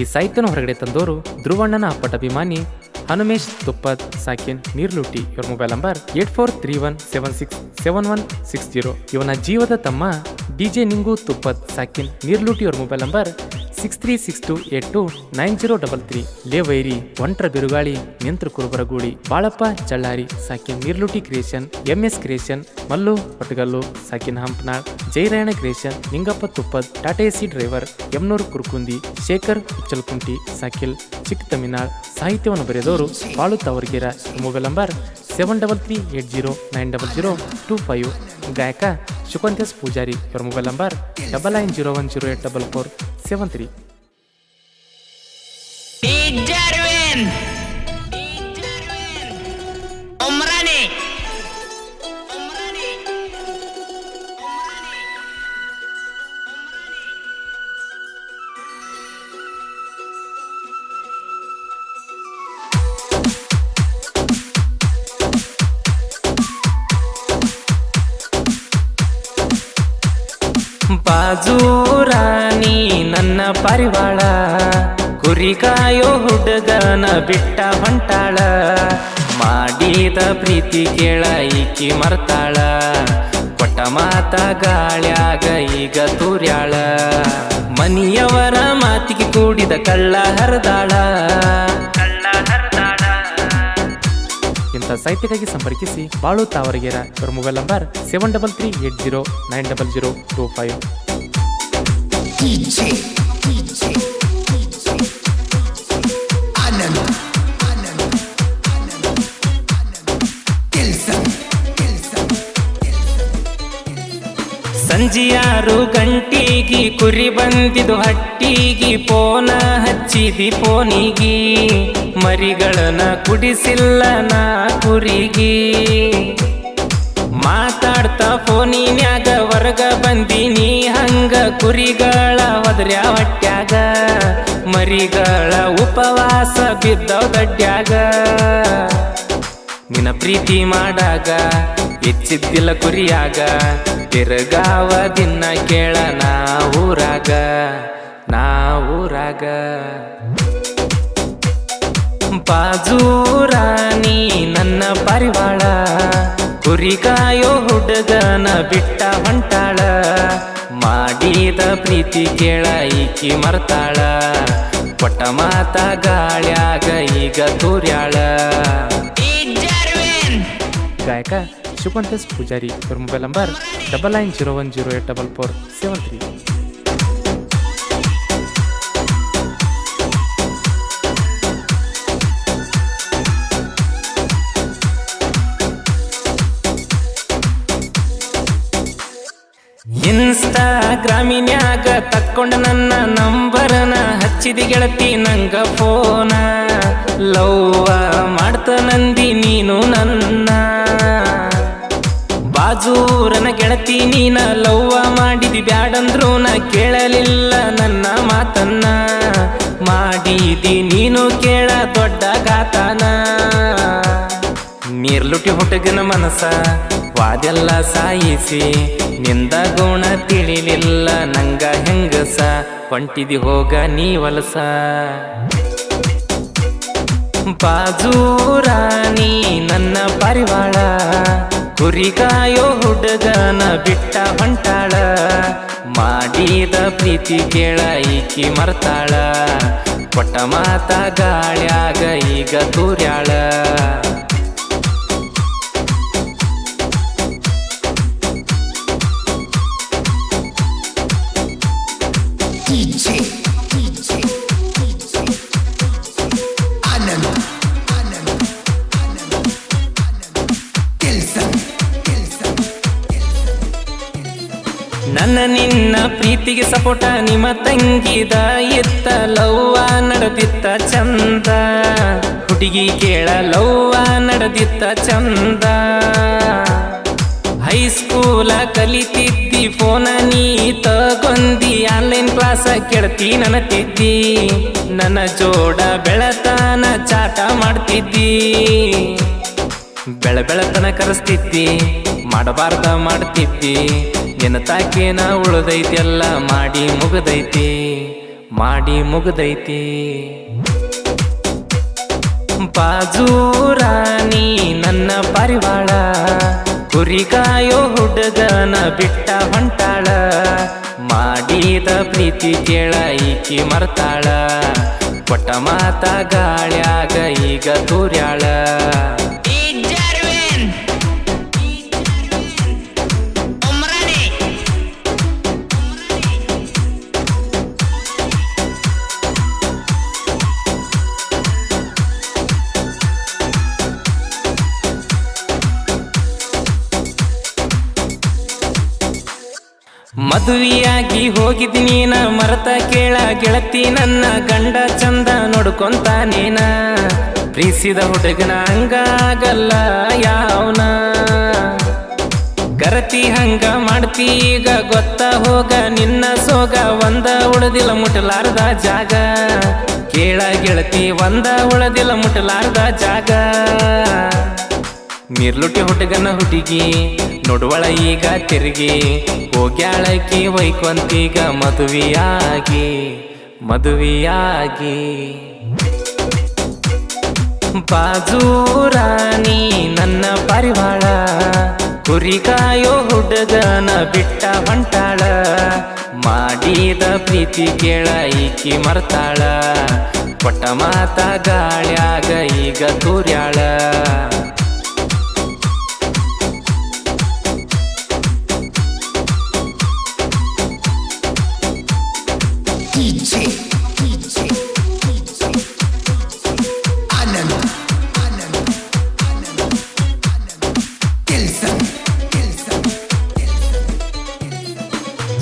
ಈ ಸಾಹಿತ್ಯನ ಹೊರಗಡೆ ತಂದವರು ಧ್ರುವಣ್ಣನ ಅಪ್ಪಟ ಅಭಿಮಾನಿ ಹನುಮೇಶ್ ತುಪ್ಪದ್ ಸಾಕಿನ್ ನೀರ್ಲುಟಿ. ಇವರ ಮೊಬೈಲ್ ನಂಬರ್ 8431767160. ಇವನ ಜೀವದ ತಮ್ಮ DJ ನಿಂಗು ತುಪ್ಪದ್ ಸಾಕಿನ್ ನೀರ್ಲುಟಿ. ಇವರ ಮೊಬೈಲ್ ನಂಬರ್ 6362829033. ಲೇ ವೈರಿ ಒಂಟ್ರ ಬಿರುಗಾಳಿ ನಿಂತ್ರ ಕುರುಬರಗೂಡಿ ಬಾಳಪ್ಪ ಚಳ್ಳಾರಿ ಸಾಕಿನ್ Neerluti creation, MS creation, Mallu Hotagallu ಸಾಕಿನ್ Hampanal, Jairayana creation, Ningappa Tuppad, Tata AC driver, Yamnur Kurukundi, Shekhar Uchalkunti ಸಾಕಿಲ್ ಚಿಕ್ಕ ತಮಿನಾಳ್. ಸಾಹಿತ್ಯವನ್ನು ಬರೆದವರು ಬಾಳು ತಾವರ್ಗೆರ. Mobile number 7338090025. ಗಾಯಕ ಶುಕಂತ್ಯಸ್ ಪೂಜಾರಿ. ಇವರ ಮೊಬೈಲ್ ನಂಬರ್ 9901084473. ಬಾಜೂರಾಣಿ ನನ್ನ ಪರಿವಾಳ, ಕುರಿಕಾಯೋ ಹುಡುಗನ ಬಿಟ್ಟ ಹೊಂಟಾಳ. ಮಾಡಿದ ಪ್ರೀತಿ ಕೇಳ ಈಕಿ ಮರ್ತಾಳ, ಕೊಟ್ಟ ಮಾತ ಗಾಳ್ಯಾಗ ಈಗ ತೂರ್ಯಾಳ. ಮನಿಯವರ ಮಾತಿಗೆ ಕೂಡಿದ ಕಳ್ಳ ಹರಿದಾಳ. ಇಂಥ ಸಾಹಿತ್ಯಕ್ಕಾಗಿ ಸಂಪರ್ಕಿಸಿ ಬಾಳು ತಾವರಗೆರ. ಇವರ ಮೊಬೈಲ್ ನಂಬರ್ 7338090025. ಸಂಜಿಯಾರು ಗಂಟಿಗಿ ಕುರಿ ಬಂದಿದು ಹಟ್ಟಿಗಿ, ಪೋನ ಹಚ್ಚಿದಿ ಪೋನಿಗಿ, ಮರಿಗಳನ್ನ ಕುಡಿಸಿಲ್ಲ ನಾ ಕುರಿಗಿ. ಮಾತಾಡ್ತಾ ಫೋನಿನ್ಯಾಗ ಹೊರಗ ಬಂದಿನಿ ಹಂಗ, ಕುರಿಗಳ ಒದರ್ಯಾ ಹೊಟ್ಯಾಗ, ಮರಿಗಳ ಉಪವಾಸ ಬಿದ್ದವ್ ದಡ್ಡ್ಯಾಗ. ನಿನ್ನ ಪ್ರೀತಿ ಮಾಡಾಗ ಹೆಚ್ಚಿದ್ದಿಲ್ಲ ಕುರಿಯಾಗ, ತಿರುಗಾವ ದಿನ ಕೇಳ ನಾ ಊರಾಗ. ಬಾಜೂರಾಣಿ ನನ್ನ ಪರಿವಾಳ, ಕುರಿಕಾಯೋ ಹುಡುಗನ ಬಿಟ್ಟ ಹೊಂಟಾಳ. ಮಾಡಿದ ಪ್ರೀತಿ ಕೇಳ ಈಕಿ ಮರ್ತಾಳ, ಕೊಟ್ಟ ಮಾತ ಗಾಳ್ಯಾಗ ಈಗ ತೂರ್ಯಾಳ. ಗಾಯಕ ಶುಕಂತ್ಯಸ್ ಪೂಜಾರಿ. ಇವರ ಮೊಬೈಲ್ ನಂಬರ್ 9901084473. ಇನ್ಸ್ಟಾಗ್ರಾಮಿನ್ಯಾಗ ತಕ್ಕೊಂಡ ನನ್ನ ನಂಬರನ ಹಚ್ಚಿದಿ ಗೆಳತಿ ನಂಗ ಫೋನ. ಲವ್ವ ಮಾಡ್ತ ನಂದಿ ನೀನು ನನ್ನ, ಬಾಜೂರನ ಗೆಳತಿ ನೀನ ಲವ್ವ ಮಾಡಿದಿ ಬ್ಯಾಡಂದ್ರು ನಾ ಕೇಳಲಿಲ್ಲ ನನ್ನ ಮಾತನ್ನ. ಮಾಡಿದಿ ನೀನು ಕೇಳ ದೊಡ್ಡ ಗಾತನ, ನೀರ್ಲುಟಿ ಹುಡುಗನ ಮನಸ ವಾದೆಲ್ಲ ಸಾಯಿಸಿ, ನಿಂದ ಗುಣ ತಿಳಿಲಿಲ್ಲ ನಂಗ ಹೆಂಗಸ, ಹೊಂಟಿದಿ ಹೋಗ ನೀ ವಲಸ. ಬಾಜೂರಾಣಿ ನನ್ನ ಪರಿವಾಳ, ಕುರಿಕಾಯೋ ಹುಡುಗನ ಬಿಟ್ಟ ಹೊಂಟಾಳ. ಮಾಡಿದ ಪ್ರೀತಿ ಕೇಳ ಈಕಿ ಮರ್ತಾಳ, ಕೊಟ್ಟ ಮಾತ ಗಾಳ್ಯಾಗ ಈಗ ತೂರ್ಯಾಳ. ನನ್ನ ನಿನ್ನ ಪ್ರೀತಿಗೆ ಸಪೋಟ ನಿಮ್ಮ ತಂಗಿದ ಇತ್ತ, ಲವ್ವ ನಡೆದಿತ್ತ ಚಂದ. ಹುಡುಗಿ ಕೇಳ ಲವ್ವ ನಡೆದಿತ್ತ ಚಂದ. ಹೈಸ್ಕೂಲ ಕಲಿತಿದ್ದಿ ಫೋನ ನೀ ತಗೊಂದಿ, ಆನ್ಲೈನ್ ಕ್ಲಾಸ ಕೆಡ್ತಿ ನನತಿದ್ದಿ. ನನ್ನ ಜೋಡ ಬೆಳತಾನ ಚಾಟ ಮಾಡ್ತಿದ್ದಿ, ಬೆಳತನ ಕರೆಸ್ತಿದ್ದಿ, ಮಾಡಬಾರ್ದ ಮಾಡ್ತಿದ್ದಿ. ನಿನ್ನ ತಾಕೇನ ಉಳ್ದೈತಿ ಎಲ್ಲ ಮಾಡಿ ಮುಗದೈತಿ. ಮಾಡಿ ಮುಗ್ದೈತಿ. ಬಾಜೂರಾಣಿ ನನ್ನ ಪರಿವಾಳ, ಕುರಿಕಾಯೋ ಹುಡುಗನ ಬಿಟ್ಟ ಹೊಂಟಾಳ. ಮಾಡಿದ ಪ್ರೀತಿ ಕೇಳ ಈಕಿ ಮರ್ತಾಳ, ಕೊಟ್ಟ ಮಾತ ಗಾಳ್ಯಾಗ ಈಗ ತೂರ್ಯಾಳ. ಮದುವೆಯಾಗಿ ಹೋಗಿದ್ದೀನಿ ನೀನ ಮರತ ಕೇಳ ಗೆಳತಿ, ನನ್ನ ಗಂಡ ಚಂದ ನೋಡ್ಕೊಂತಾನೇನ. ಪ್ರೀಸಿದ ಹುಡುಗನ ಹಂಗಾಗಲ್ಲ ಯಾವನ, ಗರತಿ ಹಂಗ ಮಾಡ್ತಿ ಈಗ ಗೊತ್ತ ಹೋಗ. ನಿನ್ನ ಸೋಗ ಒಂದ ಉಳದಿಲ್ಲ ಮುಟ್ಟಲಾರ್ದ ಜಾಗ, ಕೇಳ ಗೆಳತಿ ಒಂದ ಉಳದಿಲ್ಲ ಮುಟ್ಟಲಾರ್ದ ಜಾಗ. ನೀರ್ಲುಟಿ ಹುಡುಗನ ಹುಡುಗಿ ನೋಡುವಳ ಈಗ ತಿರುಗಿ, ಹೋಗ್ಯಾಳಕಿ ವೈಕೊಂತೀಗ ಮದುವೆಯಾಗಿ ಮದುವೆಯಾಗಿ. ಬಾಜೂರಾಣಿ ನನ್ನ ಪರಿವಾಳ, ಕುರಿಕಾಯೋ ಹುಡುಗನ ಬಿಟ್ಟ ಹೊಂಟಾಳ. ಮಾಡಿದ ಪ್ರೀತಿ ಕೇಳ ಈಕಿ ಮರ್ತಾಳ, ಕೊಟ್ಟ ಮಾತ ಗಾಳ್ಯಾಗ ಈಗ ತೂರ್ಯಾಳ.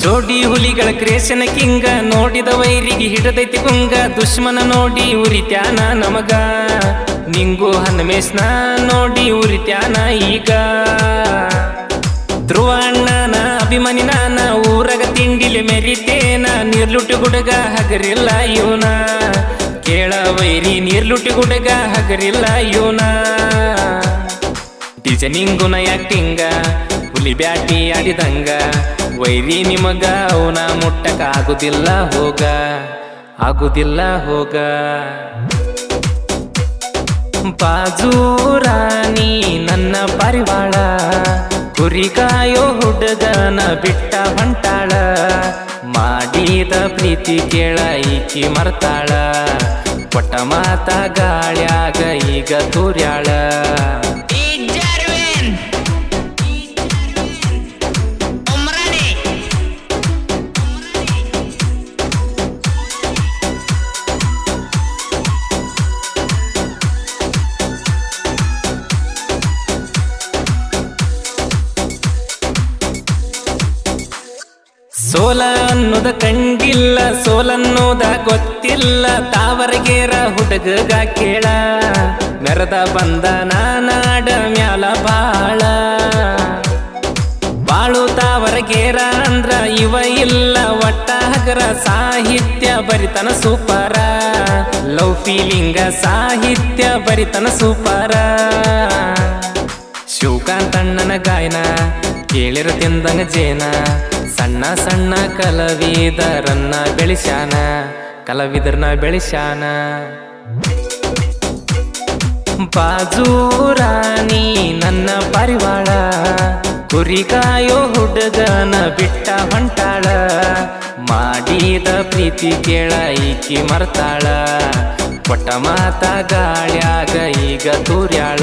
ಜೋಡಿ ಹುಲಿಗಳ ಕ್ರೇಷನ ಕಿಂಗ, ನೋಡಿದ ವೈರಿಗೆ ಹಿಡದೈತಿ ಗುಂಗ. ದುಶ್ಮನ ನೋಡಿ ಉರಿತ್ಯಾನ ನಮಗ, ನಿಂಗು ಹನುಮೇಶ್ನ ನೋಡಿ ಉರಿತ್ಯಾನ ಈಗ. ಧ್ರುವ ಅಣ್ಣನ ಅಭಿಮಾನಿ ನಾನ, ಊರಗ ತಿಂಡಿಲಿ ಮೆರಿತೇನ. ನೀರ್ಲುಟಿ ಹುಡುಗ ಹಗರಿಲ್ಲ ಇವನ, ಕೇಳ ವೈರಿ ನೀರ್ಲುಟಿ ಹುಡುಗ ಹಗರಿಲ್ಲ ಇವನ. ಡಿಸೈನಿಂಗುನ ಆಕ್ಟಿಂಗ, ಹುಲಿ ಬ್ಯಾಟಿ ಆಡಿದಂಗ. ವೈರಿ ನಿಮಗ ಅವನ ಮುಟ್ಟಕ ಆಗುದಿಲ್ಲ ಹೋಗ, ಆಗುದಿಲ್ಲ ಹೋಗ. ಬಾಜೂರಾಣಿ ನನ್ನ ಪರಿವಾಳ, ಕುರಿಕಾಯೋ ಹುಡುಗನ ಬಿಟ್ಟ ಹೊಂಟಾಳ. ಮಾಡಿದ ಪ್ರೀತಿ ಕೇಳ ಈಕಿ ಮರ್ತಾಳ, ಕೊಟ್ಟ ಮಾತ ಗಾಳ್ಯಾಗ ಈಗ ತೂರ್ಯಾಳ. ಸೋಲ ಅನ್ನೋದ ಕಂಡಿಲ್ಲ, ಸೋಲನ್ನೋದ ಗೊತ್ತಿಲ್ಲ. ತಾವರಗೇರ ಹುಡುಗ ಕೇಳ, ಮೆರದ ಬಂದ ನಾಡ ಮ್ಯಾಲ ಬಾಳ. ಬಾಳು ತಾವರಗೇರ ಅಂದ್ರ ಇವ ಇಲ್ಲ ಒಟ್ಟ ಹಗರ. ಸಾಹಿತ್ಯ ಬರಿತನ ಸೂಪರ, ಲವ್ ಫೀಲಿಂಗ ಸಾಹಿತ್ಯ ಬರಿತನ ಸೂಪರ. ಶಿವಕಾಂತಣ್ಣನ ಗಾಯನ ಕೇಳಿರ ತಿಂದಂಗ ಜೇನ, ಸಣ್ಣ ಸಣ್ಣ ಕಲಾವಿದರನ್ನ ಬೆಳೆಸ್ಯಾನ, ಕಲಾವಿದರನ್ನ ಬೆಳೆಸ್ಯಾನ. ಬಾಜೂರಾಣಿ ನನ್ನ ಪರಿವಾಳ, ಕುರಿಕಾಯೋ ಹುಡುಗನ ಬಿಟ್ಟ ಹೊಂಟಾಳ. ಮಾಡಿದ ಪ್ರೀತಿ ಕೇಳ ಈಕಿ ಮರ್ತಾಳ, ಕೊಟ್ಟ ಮಾತ ಗಾಳ್ಯಾಗ ಈಗ ತೂರ್ಯಾಳ.